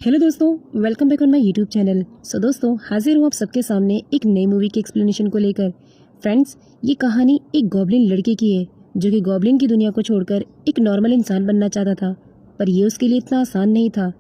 Hello दोस्तों, welcome back on my YouTube channel. दोस्तों, हाजिर हूँ आप सबके सामने एक नई मूवी के एक्सप्लेनेशन को लेकर। फ्रेंड्स, ये कहानी एक गॉब्लिन लड़के की है जो कि गॉब्लिन की दुनिया को छोड़कर एक नॉर्मल इंसान बनना चाहता था, पर ये उसके लिए इतना आसान नहीं था।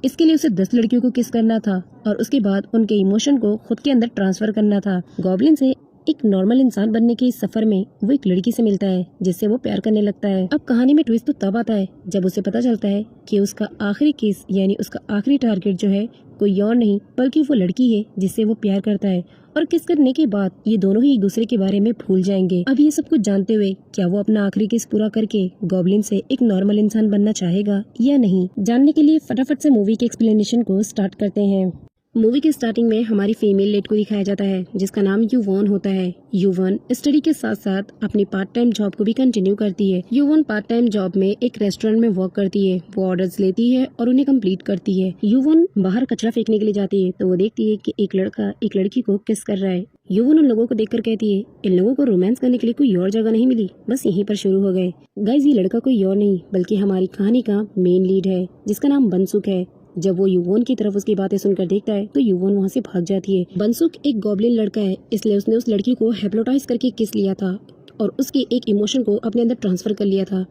इसके लिए उसे 10 लड़कियों को किस करना था और उसके बाद उनके इमोशन को खुद के अंदर ट्रांसफर करना था। गॉब्लिन से एक नॉर्मल इंसान बनने के इस सफर में वो एक लड़की से मिलता है जिससे वो प्यार करने लगता है। अब कहानी में ट्विस्ट तो तब आता है जब उसे पता चलता है कि उसका आखिरी किस यानी उसका आखिरी टारगेट जो है कोई और नहीं बल्कि वो लड़की है जिससे वो प्यार करता है। और किस करने के बाद ये दोनों ही एक दूसरे के बारे में भूल जाएंगे। अब ये सब कुछ जानते हुए क्या वो अपना आखिरी किस पूरा करके गॉब्लिन से एक नॉर्मल इंसान बनना चाहेगा या नहीं, जानने के लिए फटाफट से मूवी के एक्सप्लेनेशन को स्टार्ट करते हैं। मूवी के स्टार्टिंग में हमारी फीमेल लीड को दिखाया जाता है जिसका नाम युवॉन होता है। युवॉन स्टडी के साथ साथ अपनी पार्ट टाइम जॉब को भी कंटिन्यू करती है। युवॉन पार्ट टाइम जॉब में एक रेस्टोरेंट में वर्क करती है। वो ऑर्डर्स लेती है और उन्हें कंप्लीट करती है। युवॉन बाहर कचरा फेंकने के लिए जाती है तो वो देखती है कि एक लड़का एक लड़की को किस कर रहा है। युवॉन उन लोगों को देखकर कहती है, इन लोगों को रोमांस करने के लिए कोई और जगह नहीं मिली, बस यहीं पर शुरू हो गए। गाइस, ये लड़का कोई और नहीं बल्कि हमारी कहानी का मेन लीड है जिसका नाम बनसुक है। जब वो युवॉन की तरफ उसकी बातें सुनकर देखता है तो युवॉन वहाँ से भाग जाती है। बनसुक एक गॉब्लिन लड़का है, इसलिए उसने उस लड़की को हिप्नोटाइज करके किस लिया था और उसके एक इमोशन को अपने अंदर ट्रांसफर कर लिया था।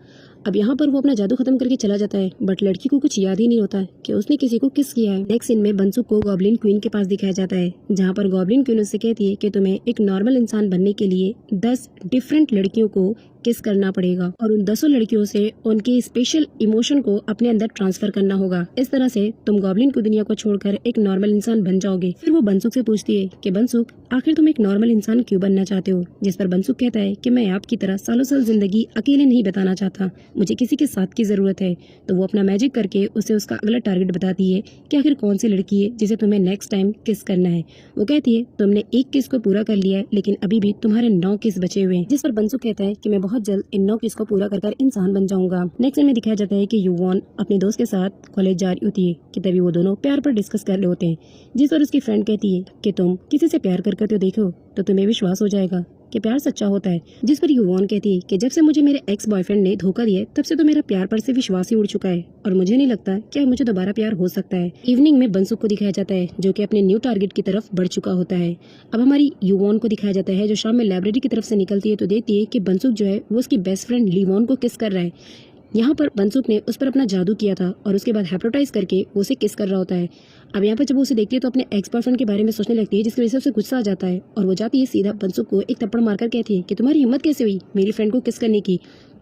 अब यहाँ पर वो अपना जादू खत्म करके चला जाता है, बट लड़की को कुछ याद ही नहीं होता कि उसने किसी को किस किया है। नेक्स्ट सीन में बनसुक को गॉब्लिन क्वीन के पास दिखाया जाता है जहाँ पर गॉब्लिन क्वीन उससे कहती है कि तुम्हें एक नॉर्मल इंसान बनने के लिए 10 डिफरेंट लड़कियों को किस करना पड़ेगा और उन 10 लड़कियों से उनके स्पेशल इमोशन को अपने अंदर ट्रांसफर करना होगा। इस तरह से तुम गॉब्लिन की दुनिया को छोड़कर एक नॉर्मल इंसान बन जाओगे। फिर वो बनसुक से पूछती है कि बनसुक, आखिर तुम एक नॉर्मल इंसान क्यों बनना चाहते हो? जिस पर बनसुक कहता है कि मैं आपकी तरह सालों साल जिंदगी अकेले नहीं बताना चाहता, मुझे किसी के साथ की जरूरत है। तो वो अपना मैजिक करके उसे उसका अगला टारगेट बताती है कि आखिर कौन सी लड़की है जिसे तुम्हें नेक्स्ट टाइम किस करना है। वो कहती है, तुमने एक किस को पूरा कर लिया है लेकिन अभी भी तुम्हारे 9 किस बचे हुए हैं। जिस पर बनसुक कहता है कि मैं बहुत जल्द इन 9 किस को पूरा कर इंसान बन जाऊंगा। नेक्स्ट में दिखाया जाता है कि युवॉन अपने दोस्त के साथ कॉलेज जा रही होती है कि तभी वो दोनों प्यार पर डिस्कस कर रहे होते हैं। जिस पर उसकी फ्रेंड कहती है कि तुम किसी से प्यार करके तो देखो तो तुम्हें विश्वास हो जाएगा कि प्यार सच्चा होता है। जिस पर युवॉन कहती है कि जब से मुझे मेरे एक्स बॉयफ्रेंड ने धोखा दिया तब से तो मेरा प्यार पर से विश्वास ही उड़ चुका है और मुझे नहीं लगता कि मुझे दोबारा प्यार हो सकता है। इवनिंग में बनसुक को दिखाया जाता है जो कि अपने न्यू टारगेट की तरफ बढ़ चुका होता है। अब हमारी युवॉन को दिखाया जाता है जो शाम में लाइब्रेरी की तरफ से निकलती है तो देखती है कि बनसुक जो है वो उसकी बेस्ट फ्रेंड लीवॉन को किस कर रहा है। यहाँ पर बनसुक ने उस पर अपना जादू किया था और उसके बाद हिप्नोटाइज करके वो उसे किस कर रहा होता है। अब यहाँ पर जब वो उसे देखती है तो अपने एक्स बॉयफ्रेंड के बारे में सोचने लगती है जिसकी वजह से उसे गुस्सा आ जाता है और वो जाती है सीधा बनसुक को एक थप्पड़ मारकर कहती है कि तुम्हारी हिम्मत कैसे हुई मेरी फ्रेंड को किस करने की?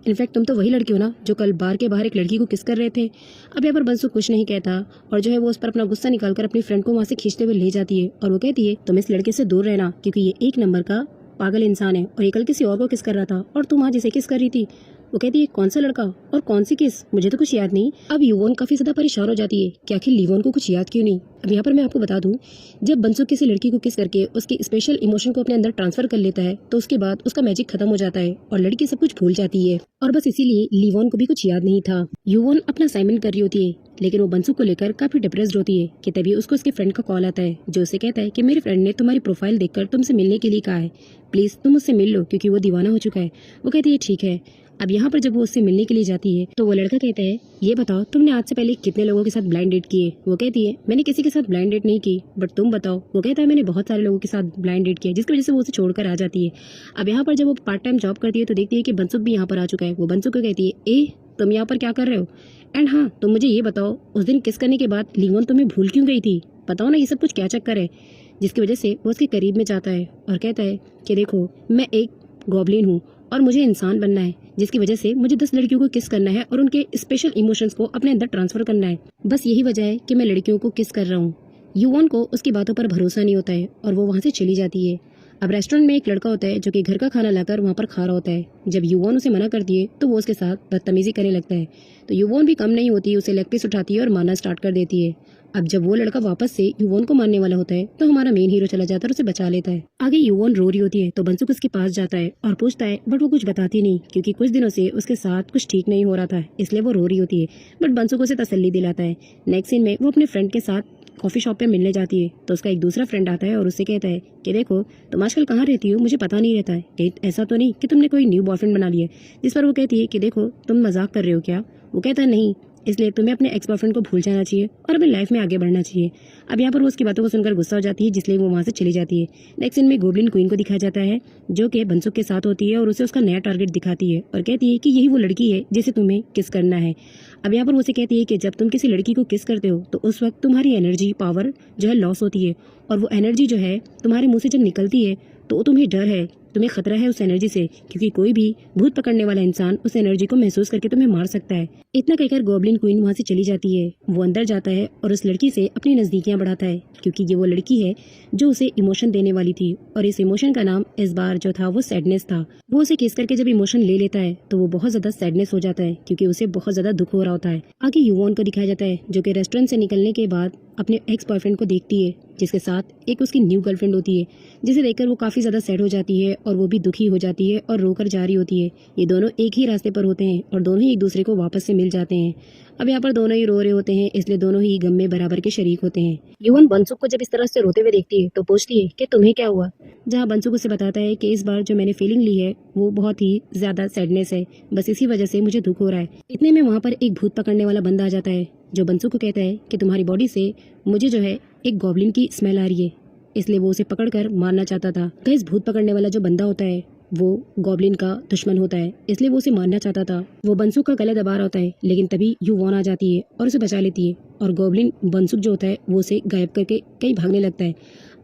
इनफैक्ट तुम तो वही लड़की हो ना जो कल बार के बाहर एक लड़की को किस कर रहे थे। अब यहाँ पर बनसुक कुछ नहीं कहता और जो है वो उस पर अपना गुस्सा निकालकर अपनी फ्रेंड को वहाँ से खींचते हुए ले जाती है और वो कहती है तुम इस लड़के से दूर रहना क्योंकि ये एक नंबर का पागल इंसान है और ये कल किसी और को किस कर रहा था और तुम आज इसे किस कर रही थी। वो कहती है कौन सा लड़का और कौन सी किस, मुझे तो कुछ याद नहीं। अब युवॉन काफी ज्यादा परेशान हो जाती है कि आखिर लीवॉन को कुछ याद क्यों नहीं। अब यहाँ पर मैं आपको बता दूं, जब बनसुक किसी लड़की को किस करके उसकी स्पेशल इमोशन को अपने अंदर ट्रांसफर कर लेता है तो उसके बाद उसका मैजिक खत्म हो जाता है और लड़की सब कुछ भूल जाती है और बस इसीलिए लीवॉन को भी कुछ याद नहीं था। युवॉन अपना असाइनमेंट कर रही होती है लेकिन वो बनसुक को लेकर काफी डिप्रेस्ड होती है कि तभी उसको उसके फ्रेंड का कॉल आता है जो उसे कहता है कि मेरे फ्रेंड ने तुम्हारी प्रोफाइल देखकर तुमसे मिलने के लिए कहा है, प्लीज तुम उससे मिल लो क्योंकि वो दीवाना हो चुका है। वो कहती है ठीक है। अब यहाँ पर जब वो उससे मिलने के लिए जाती है तो वो लड़का कहता है ये बताओ तुमने आज से पहले कितने लोगों के साथ ब्लाइंड डेट किए? वो कहती है मैंने किसी के साथ ब्लाइंड डेट नहीं की, बट तुम बताओ। वो कहता है मैंने बहुत सारे लोगों के साथ ब्लाइंड डेट किया, जिसकी वजह से वो उसे छोड़कर आ जाती है। अब यहाँ पर जब वो पार्ट टाइम जॉब करती है तो देखती है कि बनसुक भी यहाँ पर आ चुका है। वो बनसुक को कहती है ए तुम यहाँ पर क्या कर रहे हो? एंड हाँ तुम मुझे ये बताओ उस दिन किस करने के बाद लीवॉन तुम्हें भूल क्यों गई थी? बताओ ना ये सब कुछ क्या चक्कर है? जिसकी वजह से वो उसके करीब में जाता है और कहता है कि देखो मैं एक गॉब्लिन हूँ और मुझे इंसान बनना है जिसकी वजह से मुझे 10 लड़कियों को किस करना है और उनके स्पेशल इमोशंस को अपने अंदर ट्रांसफर करना है। बस यही वजह है कि मैं लड़कियों को किस कर रहा हूँ। युवॉन को उसकी बातों पर भरोसा नहीं होता है और वो वहाँ से चली जाती है। अब रेस्टोरेंट में एक लड़का होता है जो कि घर का खाना लाकर वहाँ पर खा रहा होता है। जब युवॉन उसे मना करती है तो वो उसके साथ बदतमीजी करने लगता है तो युवॉन भी कम नहीं होती, उसे लेग पीस उठाती है और मारना स्टार्ट कर देती है। अब जब वो लड़का वापस से युवॉन को मारने वाला होता है तो हमारा मेन हीरो चला जाता है और उसे बचा लेता है। आगे युवॉन रो रही होती है तो बनसुक उसके पास जाता है और पूछता है बट वो कुछ बताती नहीं क्योंकि कुछ दिनों से उसके साथ कुछ ठीक नहीं हो रहा था, इसलिए वो रो रही होती है। बट बनसुक उसे तसल्ली दिलाता है। नेक्स्ट सीन में वो अपने फ्रेंड के साथ कॉफी शॉप पे मिलने जाती है तो उसका एक दूसरा फ्रेंड आता है और उससे कहता है कि देखो तुम आजकल कहाँ रहती हो, मुझे पता नहीं रहता है, कहीं ऐसा तो नहीं कि तुमने कोई न्यू बॉयफ्रेंड बना लिया? जिस पर वो कहती है कि देखो तुम मजाक कर रहे हो क्या? वो कहता है नहीं, इसलिए तुम्हें अपने एक्स बॉयफ्रेंड को भूल जाना चाहिए और अपनी लाइफ में आगे बढ़ना चाहिए। अब यहाँ पर वो उसकी बातों को सुनकर गुस्सा हो जाती है, जिसलिए वो वहाँ से चली जाती है। नेक्स्ट सीन में गोब्लिन क्वीन को दिखाया जाता है, जो कि बनसुक के साथ होती है और उसे उसका नया टारगेट दिखाती है और कहती है कि यही वो लड़की है जिसे तुम्हें किस करना है। अब यहाँ पर वो उसे कहती है कि जब तुम किसी लड़की को किस करते हो तो उस वक्त तुम्हारी एनर्जी पावर जो है लॉस होती है, और वो एनर्जी जो है तुम्हारे मुंह से जब निकलती है तो तुम्हें डर है, तुम्हें खतरा है उस एनर्जी से, क्योंकि कोई भी भूत पकड़ने वाला इंसान उस एनर्जी को महसूस करके तुम्हें मार सकता है। इतना कहकर गोब्लिन क्वीन वहाँ से चली जाती है। वो अंदर जाता है और उस लड़की से अपनी नजदीकियां बढ़ाता है, क्योंकि ये वो लड़की है जो उसे इमोशन देने वाली थी, और इस इमोशन का नाम इस बार जो था वो सैडनेस था। वो उसे किस करके जब इमोशन ले लेता है तो वो बहुत ज्यादा सैडनेस हो जाता है, क्योंकि उसे बहुत ज्यादा दुख हो रहा होता है। आगे युवॉन को दिखाया जाता है, जो कि रेस्टोरेंट से निकलने के बाद अपने एक्स बॉयफ्रेंड को देखती है, जिसके साथ एक उसकी न्यू गर्लफ्रेंड होती है, जिसे देखकर वो काफी ज्यादा सैड हो जाती है और वो भी दुखी हो जाती है और रोकर जा रही होती है। ये दोनों एक ही रास्ते पर होते हैं और दोनों ही एक दूसरे को वापस से मिल जाते हैं। अब यहाँ पर दोनों ही रो रहे होते हैं, इसलिए दोनों ही गम में बराबर के शरीक होते हैं। युवन बनसुक को जब इस तरह से रोते हुए देखती है तो पूछती है कि तुम्हें क्या हुआ, जहाँ बनसुक उसे बताता है कि इस बार जो मैंने फीलिंग ली है वो बहुत ही ज्यादा सैडनेस है, बस इसी वजह से मुझे दुख हो रहा है। इतने में वहाँ पर एक भूत पकड़ने वाला बंदा आ जाता है, जो बनसुक को कहता है कि तुम्हारी बॉडी से मुझे जो है एक गॉब्लिन की स्मेल आ रही है, इसलिए वो उसे पकड़कर मारना चाहता था। तो इस भूत पकड़ने वाला जो बंदा होता है वो गॉब्लिन का दुश्मन होता है, इसलिए वो उसे मारना चाहता था। वो बनसुक का गला दबा रहा होता है, लेकिन तभी युवॉन आ जाती है और उसे बचा लेती है, और गॉब्लिन बनसुक जो होता है वो उसे गायब करके कहीं भागने लगता है।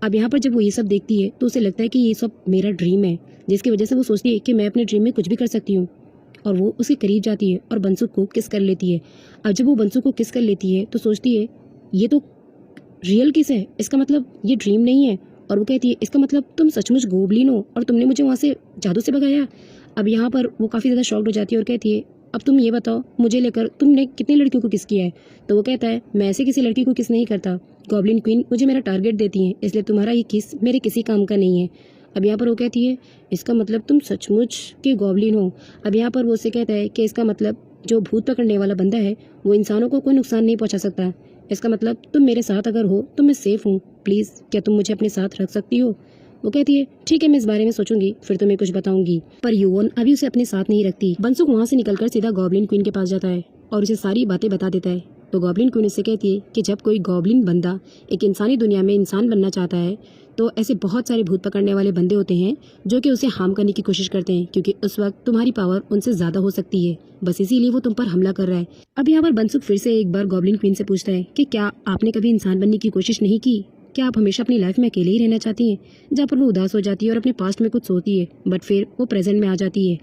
अब यहाँ पर जब वो ये सब देखती है तो उसे लगता है कि ये सब मेरा ड्रीम है, जिसकी वजह से वो सोचती है कि मैं अपने ड्रीम में कुछ भी कर सकती हूँ, और वो उसके करीब जाती है और बनसुक को किस कर लेती है। अब जब वो बनसुक को किस कर लेती है तो सोचती है ये तो रियल किस है, इसका मतलब ये ड्रीम नहीं है। और वो कहती है इसका मतलब तुम सचमुच गोब्लिन हो और तुमने मुझे वहाँ से जादू से भगाया। अब यहाँ पर वो काफ़ी ज़्यादा शॉक्ड हो जाती है और कहती है अब तुम ये बताओ मुझे लेकर तुमने कितनी लड़कियों को किस किया है। तो वो कहता है मैं ऐसे किसी लड़की को किस नहीं करता, गॉब्लिन क्वीन मुझे मेरा टारगेट देती है, इसलिए तुम्हारा ये किस मेरे किसी काम का नहीं है। अब यहाँ पर वो कहती है इसका मतलब तुम सचमुच के गॉब्लिन हो। अब यहाँ पर वो उससे कहता है कि इसका मतलब जो भूत पकड़ने वाला बंदा है वो इंसानों को कोई नुकसान नहीं पहुंचा सकता, इसका मतलब तुम मेरे साथ अगर हो तो मैं सेफ हूँ, प्लीज़ क्या तुम मुझे अपने साथ रख सकती हो। वो कहती है ठीक है मैं इस बारे में सोचूंगी फिर तुम्हें कुछ बताऊंगी। पर युवन अभी उसे अपने साथ नहीं रखती। बनसुक वहाँ से निकलकर सीधा गॉब्लिन क्वीन के पास जाता है और उसे सारी बातें बता देता है। तो गॉब्लिन क्वीन उससे कहती है कि जब कोई गॉब्लिन बंदा एक इंसानी दुनिया में इंसान बनना चाहता है तो ऐसे बहुत सारे भूत पकड़ने वाले बंदे होते हैं जो कि उसे हार्म करने की कोशिश करते हैं, क्योंकि उस वक्त तुम्हारी पावर उनसे ज्यादा हो सकती है, बस इसीलिए वो तुम पर हमला कर रहा है। अब यहाँ पर बनसुक फिर से एक बार गॉब्लिन क्वीन से पूछता है कि क्या आपने कभी इंसान बनने की कोशिश नहीं की, क्या आप हमेशा अपनी लाइफ में अकेले ही रहना चाहती हैं। जहाँ पर वो उदास हो जाती है और अपने पास्ट में कुछ सोचती है, बट फिर वो प्रेजेंट में आ जाती है।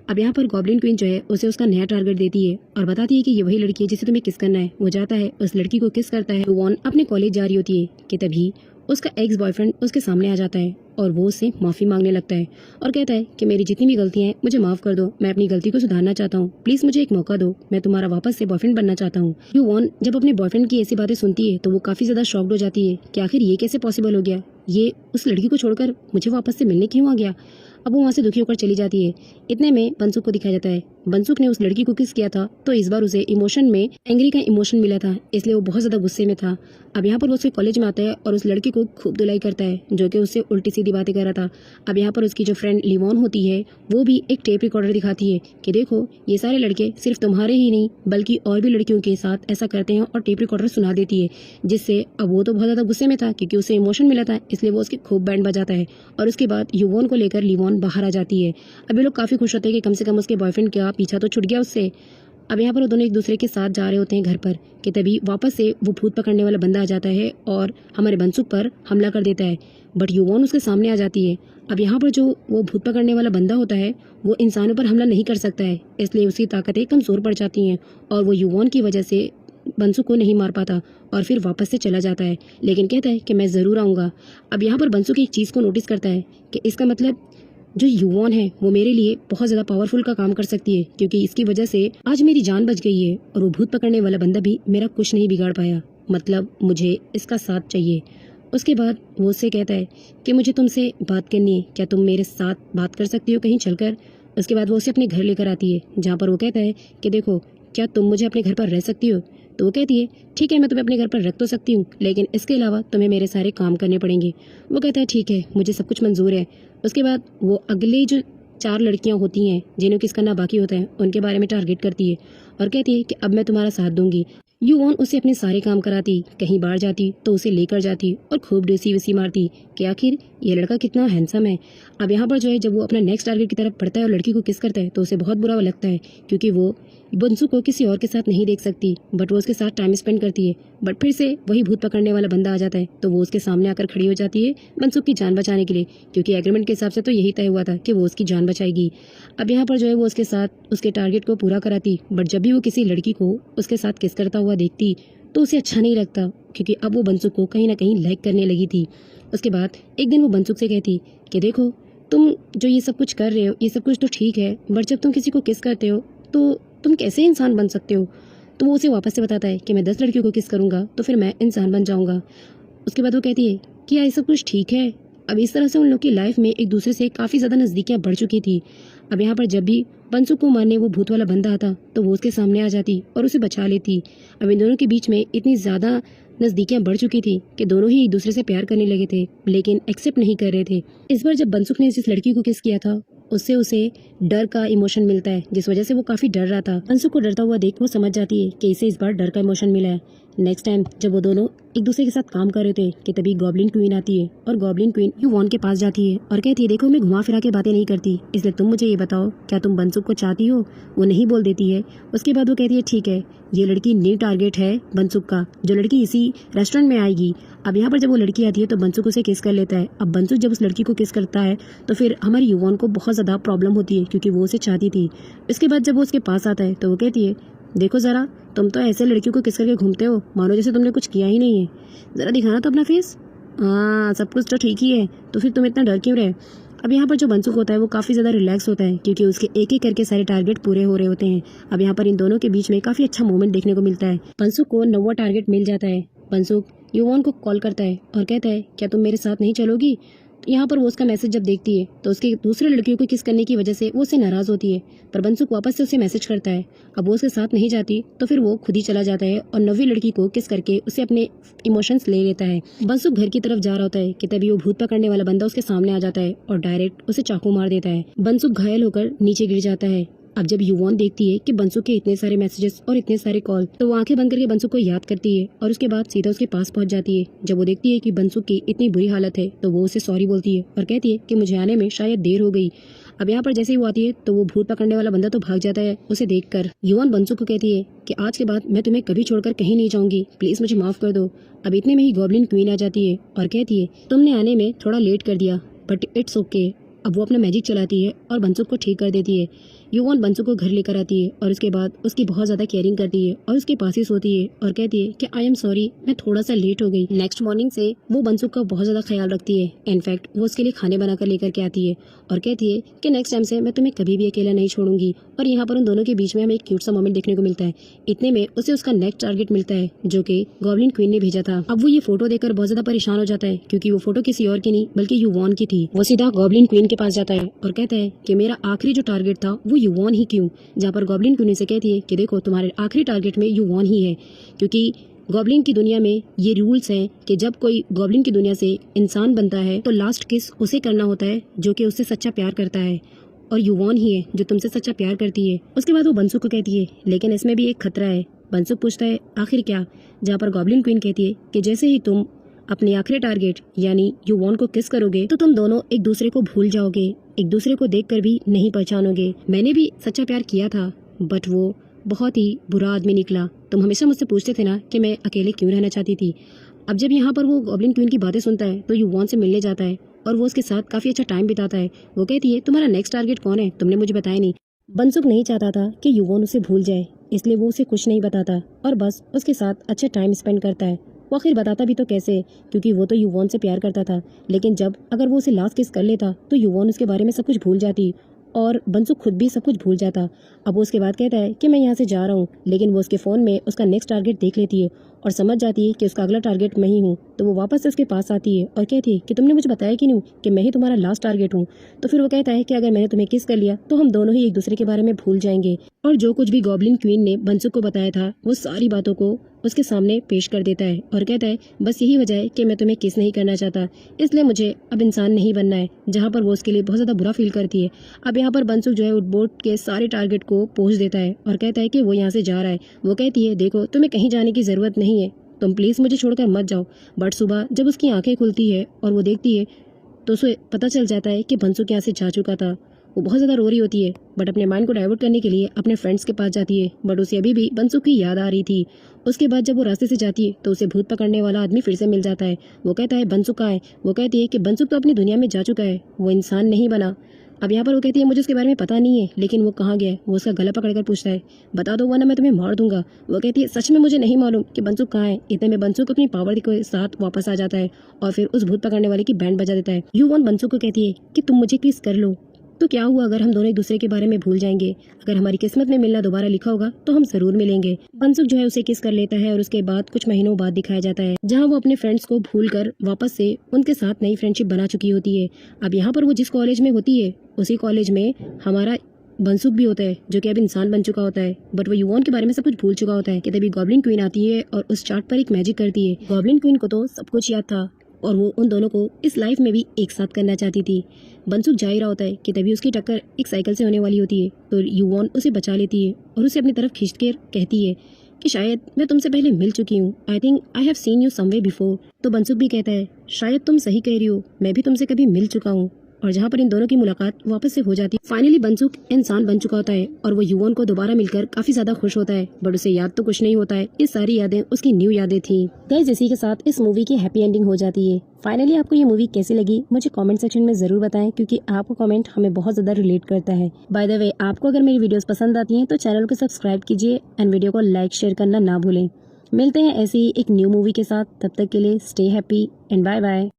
अब यहाँ पर गॉब्लिन क्वीन जो है उसे उसका नया टारगेट देती है और बताती है कि ये वही लड़की है जिसे तुम्हें किस करना है। वो जाता है उस लड़की को किस करता है। युवॉन अपने कॉलेज जा रही होती है कि तभी उसका एक्स बॉयफ्रेंड उसके सामने आ जाता है और वो उससे माफ़ी मांगने लगता है और कहता है कि मेरी जितनी भी गलतियां हैं मुझे माफ़ कर दो, मैं अपनी गलती को सुधारना चाहता हूँ, प्लीज़ मुझे एक मौका दो, मैं तुम्हारा वापस से बॉयफ्रेंड बनना चाहता हूँ। युवॉन जब अपने बॉयफ्रेंड की ऐसी बातें सुनती है तो वो काफ़ी ज़्यादा शॉक्ड हो जाती है कि आखिर ये कैसे पॉसिबल हो गया, ये उस लड़की को छोड़कर मुझे वापस से मिलने क्यों आ गया। अब वो वहाँ से दुखी होकर चली जाती है। इतने में बनसुक को दिखाया जाता है। बनसुक ने उस लड़की को किस किया था तो इस बार उसे इमोशन में एंग्री का इमोशन मिला था, इसलिए वो बहुत ज्यादा गुस्से में था। अब यहाँ पर वो उसके कॉलेज में आता है और उस लड़की को खूब धुलाई करता है जो कि उससे उल्टी सीधी बातें कर रहा था। अब यहाँ पर उसकी जो फ्रेंड लिवॉन होती है वो भी एक टेप रिकॉर्डर दिखाती है कि देखो ये सारे लड़के सिर्फ तुम्हारे ही नहीं बल्कि और भी लड़कियों के साथ ऐसा करते हैं, और टेप रिकॉर्डर सुना देती है, जिससे अब वो तो बहुत ज्यादा गुस्से में था क्योंकि उसे इमोशन मिला था, इसलिए वो उसकी खूब बैंड बजाता है। और उसके बाद युवॉन को लेकर लिवॉन बाहर आ जाती है। अब ये लोग काफी खुश होते हैं कि कम से कम उसके बॉयफ्रेंड का पीछा तो छूट गया उससे। अब यहाँ पर वो दोनों एक दूसरे के साथ जा रहे होते हैं घर पर कि तभी वापस से वो भूत पकड़ने वाला बंदा आ जाता है और हमारे बनसुक पर हमला कर देता है, बट युवॉन उसके सामने आ जाती है। अब यहाँ पर जो वो भूत पकड़ने वाला बंदा होता है वो इंसानों पर हमला नहीं कर सकता है, इसलिए उसकी ताकतें कमजोर पड़ जाती हैं और वो युवॉन की वजह से बंसुक को नहीं मार पाता और फिर वापस से चला जाता है, लेकिन कहता है कि मैं ज़रूर आऊँगा। अब यहाँ पर बंसुक एक चीज़ को नोटिस करता है कि इसका मतलब जो युवॉन है वो मेरे लिए बहुत ज़्यादा पावरफुल का काम कर सकती है, क्योंकि इसकी वजह से आज मेरी जान बच गई है और वो भूत पकड़ने वाला बंदा भी मेरा कुछ नहीं बिगाड़ पाया, मतलब मुझे इसका साथ चाहिए। उसके बाद वो उससे कहता है कि मुझे तुमसे बात करनी है, क्या तुम मेरे साथ बात कर सकती हो कहीं चलकर। उसके बाद वो उसे अपने घर लेकर आती है, जहाँ पर वो कहता है कि देखो क्या तुम मुझे अपने घर पर रह सकती हो। तो वो कहती है ठीक है मैं तुम्हें अपने घर पर रख तो सकती हूँ, लेकिन इसके अलावा तुम्हें मेरे सारे काम करने पड़ेंगे। वो कहता है ठीक है मुझे सब कुछ मंजूर है। उसके बाद वो अगले जो 4 लड़कियां होती हैं जिन्हें किस करना बाकी होता है उनके बारे में टारगेट करती है और कहती है कि अब मैं तुम्हारा साथ दूंगी। युवॉन उसे अपने सारे काम कराती, कहीं बाहर जाती तो उसे लेकर जाती और खूब डीसी विसी मारती कि आखिर ये लड़का कितना हैंडसम है। अब यहाँ पर जो है जब वो अपना नेक्स्ट टारगेट की तरफ बढ़ता है और लड़की को किस करता है तो उसे बहुत बुरा लगता है, क्योंकि वो बंसू को किसी और के साथ नहीं देख सकती, बट वो उसके साथ टाइम स्पेंड करती है। बट फिर से वही भूत पकड़ने वाला बंदा आ जाता है तो वो उसके सामने आकर खड़ी हो जाती है बंसू की जान बचाने के लिए, क्योंकि एग्रीमेंट के हिसाब से तो यही तय हुआ था कि वो उसकी जान बचाएगी। अब यहाँ पर जो है वो उसके साथ उसके टारगेट को पूरा कराती, बट जब भी वो किसी लड़की को उसके साथ किस करता हुआ देखती तो उसे अच्छा नहीं लगता, क्योंकि अब वो बंसुक को कहीं ना कहीं लाइक करने लगी थी। उसके बाद एक दिन वो बंसुक से कहती कि देखो, तुम जो ये सब कुछ कर रहे हो ये सब कुछ तो ठीक है, बट जब तुम किसी को किस करते हो तो तुम कैसे इंसान बन सकते हो। तो वो उसे वापस से बताता है कि मैं 10 लड़कियों को किस करूँगा तो फिर मैं इंसान बन जाऊँगा। उसके बाद वो कहती है कि क्या ये सब कुछ ठीक है। अब इस तरह से उन लोग की लाइफ में एक दूसरे से काफ़ी ज़्यादा नज़दीकियाँ बढ़ चुकी थी। अब यहाँ पर जब भी बंसुक को मारने वो भूत वाला बंदा आता तो वो उसके सामने आ जाती और उसे बचा लेती। अब इन दोनों के बीच में इतनी ज़्यादा नज़दीकियाँ बढ़ चुकी थी कि दोनों ही एक दूसरे से प्यार करने लगे थे, लेकिन एक्सेप्ट नहीं कर रहे थे। इस बार जब बंसुक ने जिस लड़की को किस किया था उससे उसे डर का इमोशन मिलता है, जिस वजह से वो काफ़ी डर रहा था। बंसुक को डरता हुआ देख वो समझ जाती है कि इसे इस बार डर का इमोशन मिला है। नेक्स्ट टाइम जब वो दोनों एक दूसरे के साथ काम कर रहे थे कि तभी गॉब्लिन क्वीन आती है और गॉब्लिन क्वीन युवॉन के पास जाती है और कहती है देखो, मैं घुमा फिरा के बातें नहीं करती, इसलिए तुम मुझे ये बताओ क्या तुम बंसुक को चाहती हो। वो नहीं बोल देती है। उसके बाद वो कहती है ठीक है, ये लड़की न्यू टारगेट है बंसुक का, जो लड़की इसी रेस्टोरेंट में आएगी। अब यहाँ पर जब वो लड़की आती है तो बंसुक उसे किस कर लेता है। अब बंसुक जब उस लड़की को किस करता है तो फिर हमारी युवॉन को बहुत ज़्यादा प्रॉब्लम होती है, क्योंकि वो उसे चाहती थी। इसके बाद जब वो उसके पास आता है तो वो कहती है देखो ज़रा, तुम तो ऐसे लड़कियों को किस करके घूमते हो मानो जैसे तुमने कुछ किया ही नहीं है, ज़रा दिखाना तो अपना फेस। हाँ, सब कुछ तो ठीक ही है, तो फिर तुम इतना डर क्यों रहे। अब यहाँ पर जो बंसुक होता है वो काफ़ी ज़्यादा रिलैक्स होता है, क्योंकि उसके एक एक करके सारे टारगेट पूरे हो रहे होते हैं। अब यहाँ पर इन दोनों के बीच में काफ़ी अच्छा मोमेंट देखने को मिलता है। बंसुक को 9वां टारगेट मिल जाता है। बंसुक युवॉन को कॉल करता है और कहता है क्या तुम मेरे साथ नहीं चलोगी। तो यहाँ पर वो उसका मैसेज जब देखती है तो उसके दूसरे लड़कियों को किस करने की वजह से वो उससे नाराज़ होती है, पर बंसुक वापस से उसे मैसेज करता है। अब वो उसके साथ नहीं जाती तो फिर वो खुद ही चला जाता है और 9वीं लड़की को किस करके उसे अपने इमोशंस ले लेता है। बंसुक घर की तरफ जा रहा होता है कि तभी वो भूत पकड़ने वाला बंदा उसके सामने आ जाता है और डायरेक्ट उसे चाकू मार देता है। बंसुक घायल होकर नीचे गिर जाता है। अब जब युवॉन देखती है कि बंसुक के इतने सारे मैसेजेस और इतने सारे कॉल, तो वो आंखें बंद करके बंसुक को याद करती है और उसके बाद सीधा उसके पास पहुंच जाती है। जब वो देखती है कि बंसुक की इतनी बुरी हालत है तो वो उसे सॉरी बोलती है और कहती है कि मुझे आने में शायद देर हो गई। अब यहाँ पर जैसे ही वो आती है तो वो भूत पकड़ने वाला बंदा तो भाग जाता है उसे देखकर। युवॉन बंसुक को कहती है कि आज के बाद मैं तुम्हें कभी छोड़कर कहीं नहीं जाऊंगी, प्लीज मुझे माफ कर दो। अब इतने में ही गॉब्लिन क्वीन आ जाती है और कहती है तुमने आने में थोड़ा लेट कर दिया, बट इट्स ओके। अब वो अपना मैजिक चलाती है और बंसुक को ठीक कर देती है। युवॉन बंसुक को घर लेकर आती है और उसके बाद उसकी बहुत ज़्यादा केयरिंग करती है और उसके पास ही सोती है और कहती है कि आई एम सॉरी, मैं थोड़ा सा लेट हो गई। नेक्स्ट मॉर्निंग से वो बंसुक का बहुत ज़्यादा ख्याल रखती है। इनफैक्ट वो उसके लिए खाने बनाकर लेकर के आती है और कहती है कि नेक्स्ट टाइम से मैं तुम्हें कभी भी अकेला नहीं छोड़ूंगी। और यहाँ पर उन दोनों के बीच में हमें एक क्यूट सा मोमेंट देखने को मिलता है। इतने में उसे उसका नेक्स्ट टारगेट मिलता है जो कि गॉब्लिन क्वीन ने भेजा था। अब वो ये फोटो देखकर बहुत ज़्यादा परेशान हो जाता है, क्योंकि वो फोटो किसी और की नहीं बल्कि युवॉन की थी। वो सीधा गॉब्लिन क्वीन के पास जाता है और कहता है कि मेरा आखिरी जो टारगेट था वो युवॉन ही क्यों। जहाँ पर गॉब्लिन क्वीन से कहती है कि देखो, तुम्हारे आखिरी टारगेट में युवॉन ही है, क्योंकि गॉब्लिन की दुनिया में ये रूल्स हैं कि जब कोई गॉब्लिन की दुनिया से इंसान बनता है तो लास्ट किस उसे करना होता है जो कि उससे सच्चा प्यार करता है, और युवॉन ही है जो तुमसे सच्चा प्यार करती है। उसके बाद वो बंसुक को कहती है लेकिन इसमें भी एक खतरा है। बंसुक पूछता है आखिर क्या, जहाँ पर गॉब्लिन क्वीन कहती है कि जैसे ही तुम अपने आखिरी टारगेट यानी युवॉन को किस करोगे तो तुम दोनों एक दूसरे को भूल जाओगे, एक दूसरे को देखकर भी नहीं पहचानोगे। मैंने भी सच्चा प्यार किया था, बट वो बहुत ही बुरा आदमी निकला। तुम हमेशा मुझसे पूछते थे ना कि मैं अकेले क्यों रहना चाहती थी। अब जब यहाँ पर वो गॉब्लिन क्वीन की बातें सुनता है तो युवॉन से मिलने जाता है और वो उसके साथ काफ़ी अच्छा टाइम बिताता है। वो कहती है तुम्हारा नेक्स्ट टारगेट कौन है, तुमने मुझे बताया नहीं। बंसुक नहीं चाहता था कि युवॉन उसे भूल जाए, इसलिए वो उसे कुछ नहीं बताता और बस उसके साथ अच्छा टाइम स्पेंड करता है। वो आखिर बताता भी तो कैसे, क्योंकि वो तो युवॉन से प्यार करता था, लेकिन जब अगर वो उसे लास्ट किस कर लेता तो युवॉन उसके बारे में सब कुछ भूल जाती और बंसुक खुद भी सब कुछ भूल जाता। अब वो उसके बाद कहता है कि मैं यहाँ से जा रहा हूँ, लेकिन वो उसके फ़ोन में उसका नेक्स्ट टारगेट देख लेती है और समझ जाती है कि उसका अगला टारगेट मैं ही हूँ, तो वो वापस से उसके पास आती है और कहती है कि तुमने मुझे बताया कि नहीं कि मैं ही तुम्हारा लास्ट टारगेट हूँ। तो फिर वो कहता है कि अगर मैंने तुम्हें किस कर लिया तो हम दोनों ही एक दूसरे के बारे में भूल जाएंगे। और जो कुछ भी गॉब्लिन क्वीन ने बंसुक को बताया था वो सारी बातों को उसके सामने पेश कर देता है और कहता है बस यही वजह है कि मैं तुम्हें किस नहीं करना चाहता, इसलिए मुझे अब इंसान नहीं बनना है। जहाँ पर वो उसके लिए बहुत ज़्यादा बुरा फील करती है। अब यहाँ पर बंसुक जो है उस बोट के सारे टारगेट को पहुँच देता है और कहता है कि वो यहाँ से जा रहा है। वो कहती है देखो तुम्हें कहीं जाने की ज़रूरत नहीं है, तुम प्लीज़ मुझे छोड़कर मत जाओ। बट सुबह जब उसकी आंखें खुलती है और वो देखती है तो उसे पता चल जाता है कि बंसुक यहाँ से जा चुका था। वो बहुत ज़्यादा रो रही होती है बट अपने माइंड को डाइवर्ट करने के लिए अपने फ्रेंड्स के पास जाती है, बट उसे अभी भी बंसुक की याद आ रही थी। उसके बाद जब वो रास्ते से जाती है तो उसे भूत पकड़ने वाला आदमी फिर से मिल जाता है। वो कहता है बंसुक कहाँ है। वो कहती है कि बंसुक तो अपनी दुनिया में जा चुका है, वो इंसान नहीं बना। अब यहाँ पर वो कहती है मुझे उसके बारे में पता नहीं है, लेकिन वो कहाँ गया है। वो उसका गला पकड़कर पूछता है बता दो वरना मैं तुम्हें मार दूंगा। वो कहती है सच में मुझे नहीं मालूम कि बंसुक कहाँ है। इतने में बंसुक अपनी पावर के साथ वापस आ जाता है और फिर उस भूत पकड़ने वाले की बैंड बजा देता है। यू वन बंसुक को कहती है कि तुम मुझे किस कर लो, तो क्या हुआ अगर हम दोनों एक दूसरे के बारे में भूल जाएंगे। अगर हमारी किस्मत में मिलना दोबारा लिखा होगा तो हम जरूर मिलेंगे। बंसुक जो है उसे किस कर लेता है और उसके बाद कुछ महीनों बाद दिखाया जाता है जहां वो अपने फ्रेंड्स को भूलकर वापस से उनके साथ नई फ्रेंडशिप बना चुकी होती है। अब यहाँ पर वो जिस कॉलेज में होती है उसी कॉलेज में हमारा बंसुक भी होता है जो कि अब इंसान बन चुका होता है, बट वो युवान के बारे में सब कुछ भूल चुका होता है कि तभी गॉब्लिन क्वीन आती है और उस चार्ट पर एक मैजिक करती है। गॉब्लिन क्वीन को तो सब कुछ याद था और वो उन दोनों को इस लाइफ में भी एक साथ करना चाहती थी। बंसुक जा ही रहा होता है कि तभी उसकी टक्कर एक साइकिल से होने वाली होती है, तो युवान उसे बचा लेती है और उसे अपनी तरफ खींचकर कहती है कि शायद मैं तुमसे पहले मिल चुकी हूँ, I think I have seen you somewhere before. तो बंसुक भी कहता है शायद तुम सही कह रही हो, मैं भी तुमसे कभी मिल चुका हूँ। और जहाँ पर इन दोनों की मुलाकात वापस से हो जाती है। फाइनली बंसुक इंसान बन चुका होता है और वो युवान को दोबारा मिलकर काफी ज्यादा खुश होता है, बट उसे याद तो कुछ नहीं होता है। ये सारी यादें उसकी न्यू यादें थी। गाइस इसी के साथ इस मूवी की हैप्पी एंडिंग हो जाती है। फाइनली आपको ये मूवी कैसी लगी मुझे कमेंट सेक्शन में जरूर बताएं, क्योंकि आपका कमेंट हमें बहुत ज्यादा रिलेट करता है। बाय द वे आपको अगर मेरी वीडियोस पसंद आती हैं तो चैनल को सब्सक्राइब कीजिए एंड वीडियो को लाइक शेयर करना ना भूलें। मिलते हैं ऐसी ही एक न्यू मूवी के साथ, तब तक के लिए stay happy and bye bye.